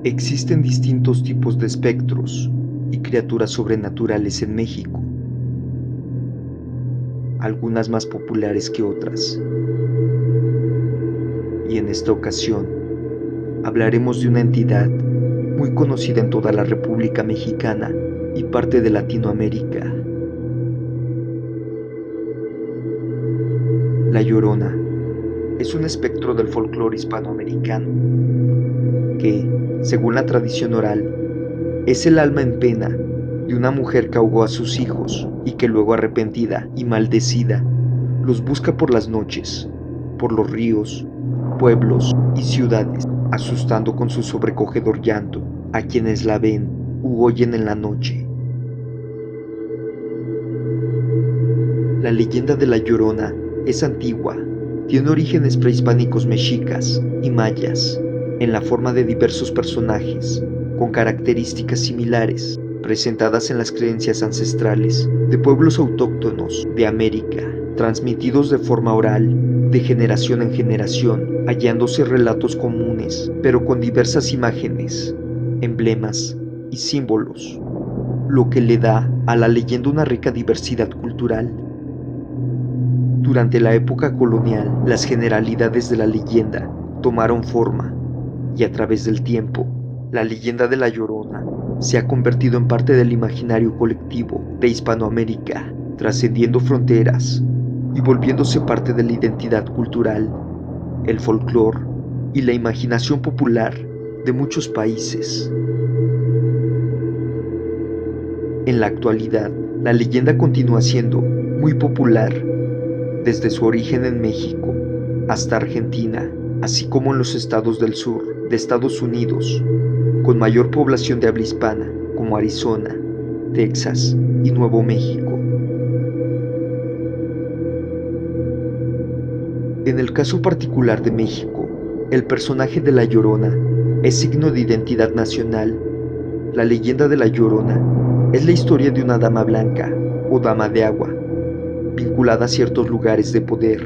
Existen distintos tipos de espectros y criaturas sobrenaturales en México, algunas más populares que otras. Y en esta ocasión, hablaremos de una entidad muy conocida en toda la República Mexicana y parte de Latinoamérica. La Llorona es un espectro del folclore hispanoamericano que, según la tradición oral, es el alma en pena de una mujer que ahogó a sus hijos y que luego, arrepentida y maldecida, los busca por las noches, por los ríos, pueblos y ciudades, asustando con su sobrecogedor llanto a quienes la ven u oyen en la noche. La leyenda de La Llorona es antigua, tiene orígenes prehispánicos mexicas y mayas, en la forma de diversos personajes, con características similares, presentadas en las creencias ancestrales de pueblos autóctonos de América, transmitidos de forma oral, de generación en generación, hallándose relatos comunes, pero con diversas imágenes, emblemas y símbolos, lo que le da a la leyenda una rica diversidad cultural. Durante la época colonial, las generalidades de la leyenda tomaron forma, y a través del tiempo, la leyenda de La Llorona se ha convertido en parte del imaginario colectivo de Hispanoamérica, trascendiendo fronteras y volviéndose parte de la identidad cultural, el folclore y la imaginación popular de muchos países. En la actualidad, la leyenda continúa siendo muy popular, desde su origen en México hasta Argentina, así como en los estados del sur de Estados Unidos, con mayor población de habla hispana, como Arizona, Texas y Nuevo México. En el caso particular de México, el personaje de La Llorona es signo de identidad nacional. La leyenda de La Llorona es la historia de una dama blanca o dama de agua, vinculada a ciertos lugares de poder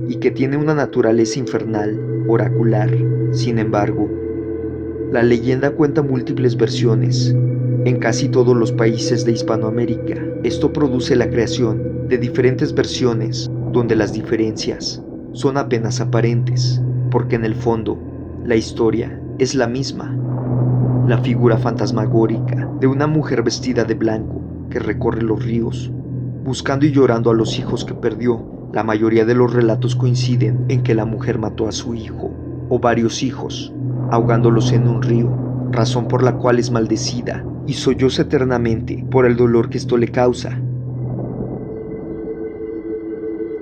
y que tiene una naturaleza infernal, oracular. Sin embargo, la leyenda cuenta múltiples versiones en casi todos los países de Hispanoamérica. Esto produce la creación de diferentes versiones donde las diferencias son apenas aparentes, porque en el fondo la historia es la misma. La figura fantasmagórica de una mujer vestida de blanco que recorre los ríos, buscando y llorando a los hijos que perdió. La mayoría de los relatos coinciden en que la mujer mató a su hijo o varios hijos, ahogándolos en un río, razón por la cual es maldecida y solloza eternamente por el dolor que esto le causa.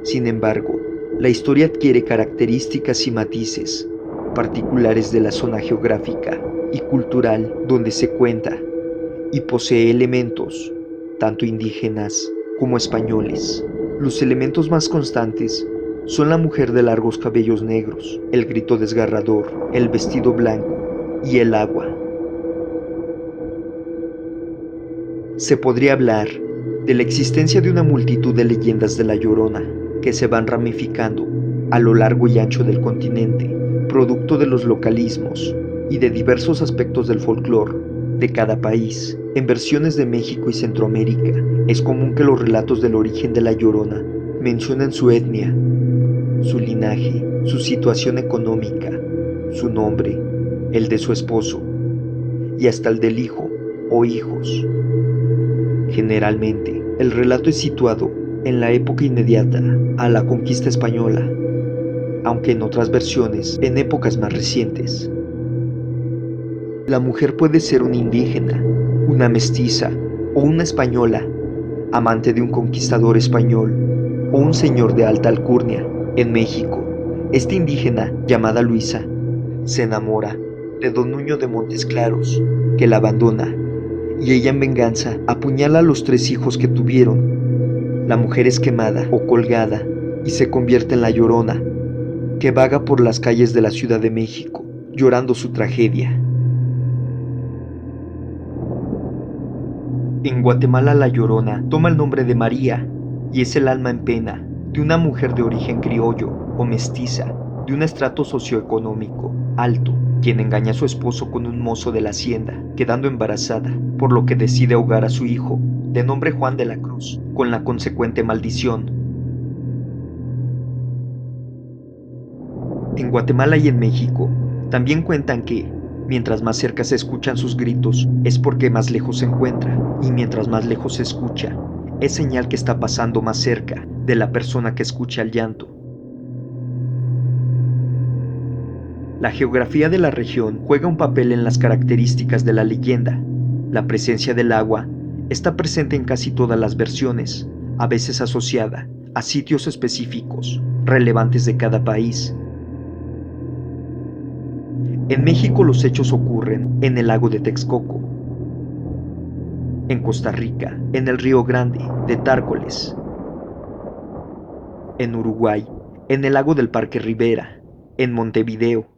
Sin embargo, la historia adquiere características y matices particulares de la zona geográfica y cultural donde se cuenta, y posee elementos tanto indígenas como españoles. Los elementos más constantes son la mujer de largos cabellos negros, el grito desgarrador, el vestido blanco y el agua. Se podría hablar de la existencia de una multitud de leyendas de La Llorona que se van ramificando a lo largo y ancho del continente, producto de los localismos y de diversos aspectos del folclore de cada país. En versiones de México y Centroamérica, es común que los relatos del origen de La Llorona mencionen su etnia, su linaje, su situación económica, su nombre, el de su esposo y hasta el del hijo o hijos. Generalmente, el relato es situado en la época inmediata a la conquista española, aunque en otras versiones en épocas más recientes. La mujer puede ser una indígena, una mestiza o una española, amante de un conquistador español o un señor de alta alcurnia. En México, esta indígena, llamada Luisa, se enamora de don Nuño de Montes Claros, que la abandona, y ella en venganza apuñala a los 3 hijos que tuvieron. La mujer es quemada o colgada y se convierte en La Llorona, que vaga por las calles de la Ciudad de México, llorando su tragedia. En Guatemala, La Llorona toma el nombre de María y es el alma en pena de una mujer de origen criollo o mestiza, de un estrato socioeconómico alto, quien engaña a su esposo con un mozo de la hacienda, quedando embarazada, por lo que decide ahogar a su hijo, de nombre Juan de la Cruz, con la consecuente maldición. En Guatemala y en México, también cuentan que, mientras más cerca se escuchan sus gritos, es porque más lejos se encuentra, y mientras más lejos se escucha, es señal que está pasando más cerca de la persona que escucha el llanto. La geografía de la región juega un papel en las características de la leyenda. La presencia del agua está presente en casi todas las versiones, a veces asociada a sitios específicos, relevantes de cada país. En México los hechos ocurren en el lago de Texcoco. En Costa Rica, en el Río Grande de Tárcoles. En Uruguay, en el lago del Parque Rivera, en Montevideo.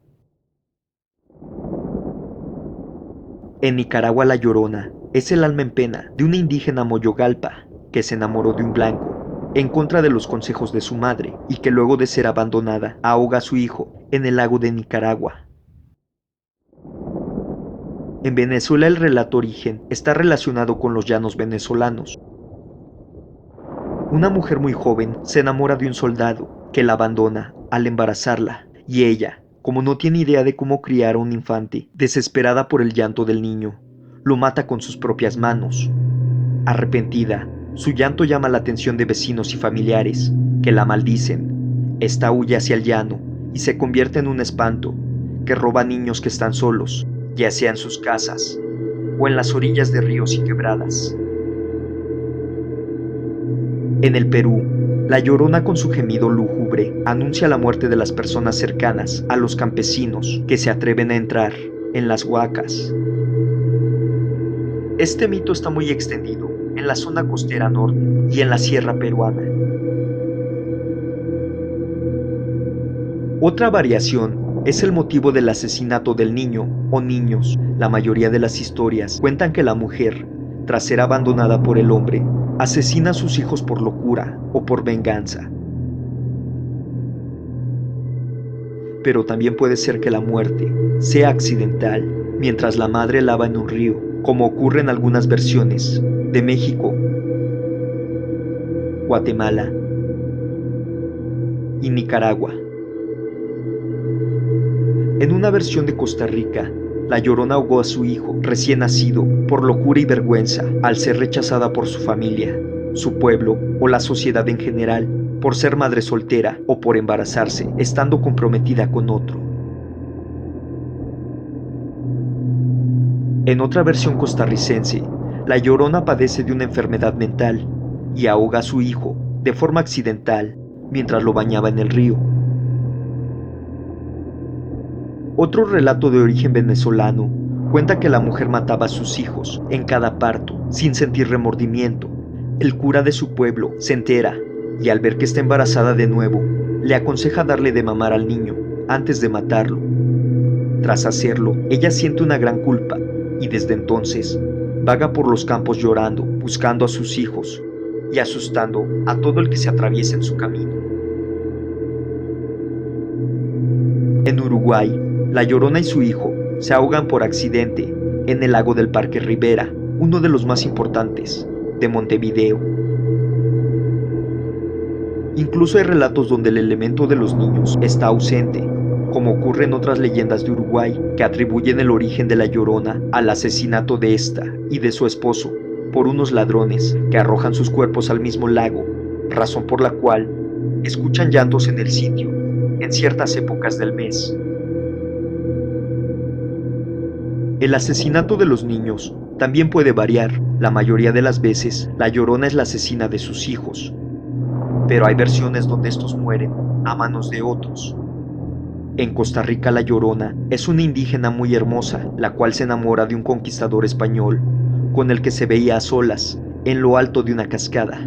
En Nicaragua la Llorona es el alma en pena de una indígena moyogalpa que se enamoró de un blanco en contra de los consejos de su madre y que luego de ser abandonada ahoga a su hijo en el lago de Nicaragua. En Venezuela el relato origen está relacionado con los llanos venezolanos. Una mujer muy joven se enamora de un soldado que la abandona al embarazarla y ella, como no tiene idea de cómo criar a un infante, desesperada por el llanto del niño, lo mata con sus propias manos. Arrepentida, su llanto llama la atención de vecinos y familiares, que la maldicen. Esta huye hacia el llano y se convierte en un espanto que roba a niños que están solos, ya sea en sus casas o en las orillas de ríos y quebradas. En el Perú, la Llorona con su gemido lúgubre anuncia la muerte de las personas cercanas a los campesinos que se atreven a entrar en las huacas. Este mito está muy extendido en la zona costera norte y en la sierra peruana. Otra variación es el motivo del asesinato del niño o niños. La mayoría de las historias cuentan que la mujer, tras ser abandonada por el hombre, asesina a sus hijos por locura o por venganza. Pero también puede ser que la muerte sea accidental mientras la madre lava en un río, como ocurre en algunas versiones de México, Guatemala y Nicaragua. En una versión de Costa Rica, la Llorona ahogó a su hijo recién nacido por locura y vergüenza al ser rechazada por su familia, su pueblo o la sociedad en general, por ser madre soltera o por embarazarse estando comprometida con otro. En otra versión costarricense, la Llorona padece de una enfermedad mental y ahoga a su hijo de forma accidental mientras lo bañaba en el río. Otro relato de origen venezolano cuenta que la mujer mataba a sus hijos en cada parto sin sentir remordimiento. El cura de su pueblo se entera y al ver que está embarazada de nuevo, le aconseja darle de mamar al niño antes de matarlo. Tras hacerlo, ella siente una gran culpa y desde entonces vaga por los campos llorando, buscando a sus hijos y asustando a todo el que se atraviesa en su camino. En Uruguay, la Llorona y su hijo se ahogan por accidente en el lago del Parque Rivera, uno de los más importantes de Montevideo. Incluso hay relatos donde el elemento de los niños está ausente, como ocurre en otras leyendas de Uruguay, que atribuyen el origen de la Llorona al asesinato de esta y de su esposo por unos ladrones que arrojan sus cuerpos al mismo lago, razón por la cual escuchan llantos en el sitio en ciertas épocas del mes. El asesinato de los niños también puede variar. La mayoría de las veces, la Llorona es la asesina de sus hijos, pero hay versiones donde estos mueren a manos de otros. En Costa Rica la Llorona es una indígena muy hermosa, la cual se enamora de un conquistador español, con el que se veía a solas, en lo alto de una cascada.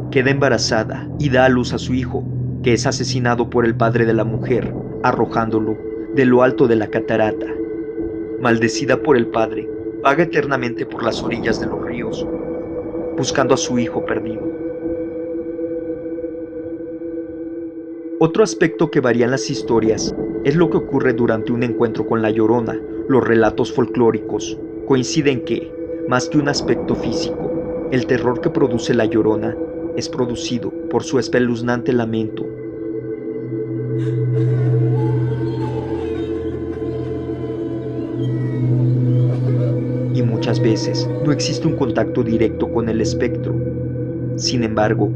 Queda embarazada y da a luz a su hijo, que es asesinado por el padre de la mujer, arrojándolo de lo alto de la catarata. Maldecida por el padre, vaga eternamente por las orillas de los ríos, buscando a su hijo perdido. Otro aspecto que varía en las historias es lo que ocurre durante un encuentro con la Llorona. Los relatos folclóricos coinciden que, más que un aspecto físico, el terror que produce la Llorona es producido por su espeluznante lamento. Y muchas veces no existe un contacto directo con el espectro. Sin embargo,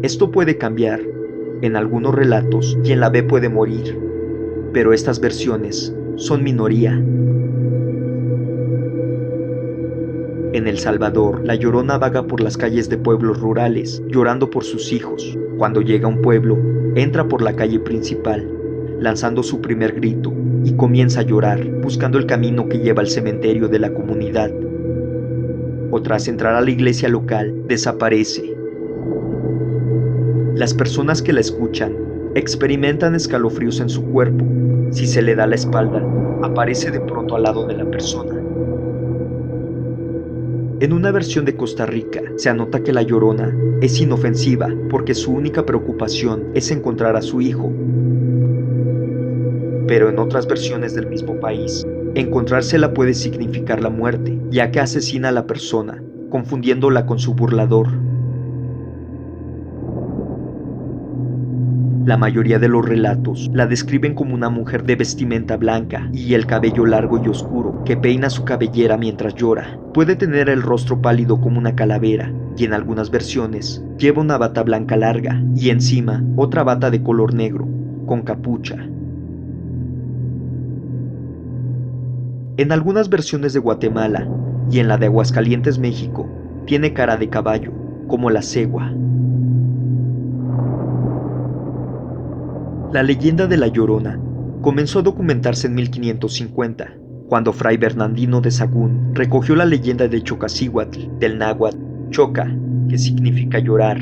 esto puede cambiar. En algunos relatos, quien la ve puede morir, pero estas versiones son minoría. En El Salvador, la Llorona vaga por las calles de pueblos rurales, llorando por sus hijos. Cuando llega a un pueblo, entra por la calle principal, lanzando su primer grito, y comienza a llorar, buscando el camino que lleva al cementerio de la comunidad. O tras entrar a la iglesia local, desaparece. Las personas que la escuchan experimentan escalofríos en su cuerpo. Si se le da la espalda, aparece de pronto al lado de la persona. En una versión de Costa Rica, se anota que la Llorona es inofensiva porque su única preocupación es encontrar a su hijo. Pero en otras versiones del mismo país, encontrársela puede significar la muerte, ya que asesina a la persona, confundiéndola con su burlador. La mayoría de los relatos la describen como una mujer de vestimenta blanca y el cabello largo y oscuro, que peina su cabellera mientras llora. Puede tener el rostro pálido como una calavera, y en algunas versiones lleva una bata blanca larga y encima otra bata de color negro, con capucha. En algunas versiones de Guatemala y en la de Aguascalientes, México, tiene cara de caballo, como la cegua. La leyenda de la Llorona comenzó a documentarse en 1550, cuando Fray Bernardino de Sahagún recogió la leyenda de Choccasíhuatl, del náhuatl Choca, que significa llorar,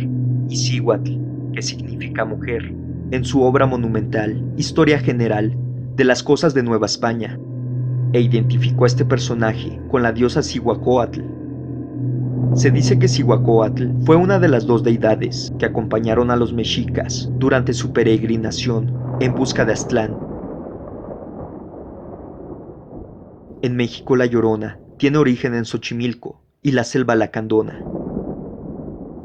y Cíhuatl, que significa mujer, en su obra monumental Historia General de las Cosas de Nueva España, e identificó a este personaje con la diosa Cihuacóatl. Se dice que Cihuacóatl fue una de las dos deidades que acompañaron a los mexicas durante su peregrinación en busca de Aztlán. En México, la Llorona tiene origen en Xochimilco y la selva lacandona.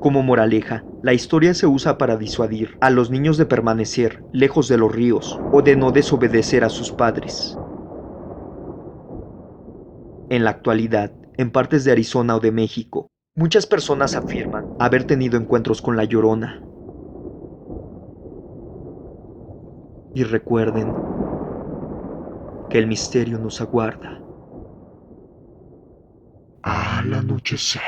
Como moraleja, la historia se usa para disuadir a los niños de permanecer lejos de los ríos o de no desobedecer a sus padres. En la actualidad, en partes de Arizona o de México, muchas personas afirman haber tenido encuentros con la Llorona. Y recuerden que el misterio nos aguarda al anochecer.